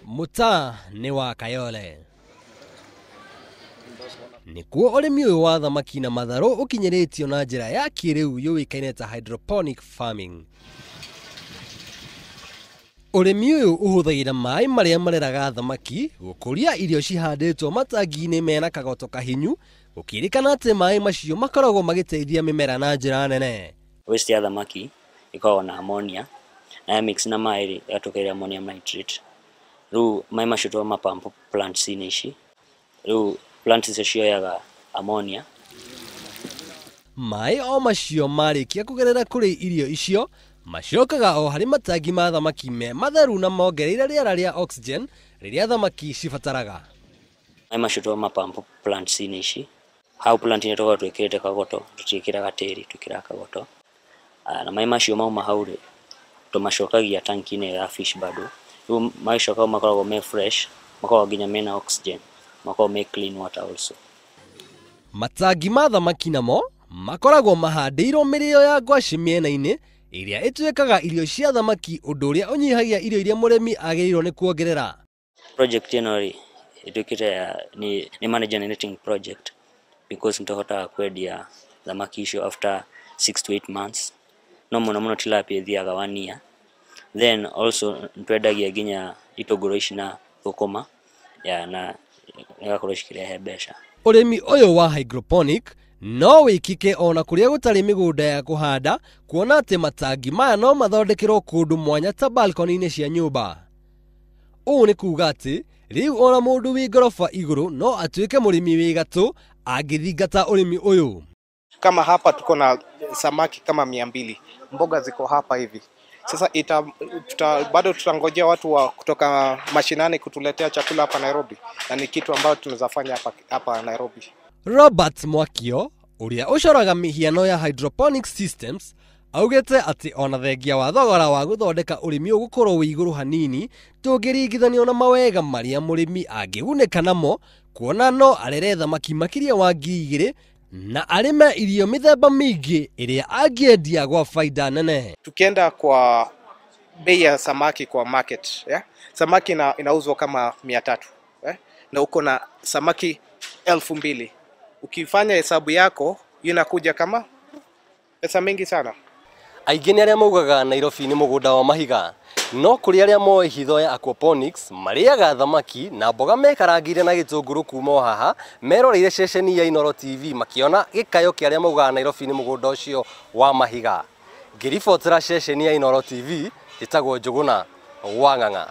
Muta ni wa Kayole. Nikuo urimi uyu wa thamaki na matharu ukinyiritio na njira ya kiriu yuikaine ta hydroponic farming. Urimi uyu uhuthagira mai maria mareraga thamaki gukuria irio cihanditwo matangi-ini mena kagoto kahinyu, gukirikana ati mai macio makoragwo magiteithia mimera na njira nene. Waste ya thamaki ikawa na ammonia na mix na mai yatokeria ammonium nitrate. Ru mai macio twa mapampu plants ici. Ru plants icio yaga ammonia. Mai o macio marikia kugerera kuri irio icio macokaga o hari matangi ma thamaki me matheru na mongereire riera ria oxygen riria thamaki cibataraga. Mai macio twa mapampu plants ici. Hau plant ni twa twikirite kagoto tutikiraga tiri tukira kagoto. Na mai macio mauma haure tumacokagia tanki-ini ya fish bado. Ru mai coka makoragwo me fresh, makoragwo nginya mena oxygen, makoragwo me clean water also. Matangi ma thamaki namo makoragwo mahandiirwo mirio ya ngwaci miena-ini iria itwikaga irio cia thamaki undu uria unyihagia irio iria murimi agirirwo ni kuongerera. Project ino itwikite ni manager netting project because nitahota kwendia thamaki icio after 6 to 8 months. No muno tilapia thiaga 1 year. Then also ntwendagia ginya itogoro ici na thukuma na igakorwo cikirehe mbeca. Urimi uyu wa hydroponic no wikike ona kuria gutari migunda ya kuhanda, kuona ati matangi maya no mathondekirwo kundu mwanya ta balcony-ini cia nyumba. Uu ni kuga ati riu ona mundu wi gorofa iguru no atuike murimi wi gatu angithingata urimi uyu. Kama hapa tuko na samaki kama 200, mboga ziko hapa hivi. Sasa bado tutangojea watu wa kutoka mashinani kutuletea chakula hapa Nairobi, na ni kitu ambacho tunaweza fanya hapa Nairobi. Robert Mwakio, uria ucoraga mihiano ya hydroponic systems, augete ati ona thengia wa thogora wa guthondeka urimi ugukorwo wi iguru hanini, tungiringithanio na mawega maria murimi angiguneka namo, kuona no arere thamaki makiria wa 2,000 na arime irio mithemba mingi iria angiendia gwa faida nene. Tukienda kwa bei ya samaki kwa market, samaki inauzwa kama 300, na uko na samaki 2,000. Ukifanya hesabu yako inakuja kama pesa mingi sana. Aingi ni aria maugaga Nairobi ni mugunda wa mahiga, no kuri aria moe hitho ya aquaponics mariaga thamaki na mboga mekarangire na gitunguru kuma haha meroreire ceceni ya Inooro TV makiona gikayo kia aria maugaga Nairobi ni mugunda ucio wa mahiga. Ngiribotera ceceni ya Inooro TV itagwo Njuguna wa Ng'ang'a.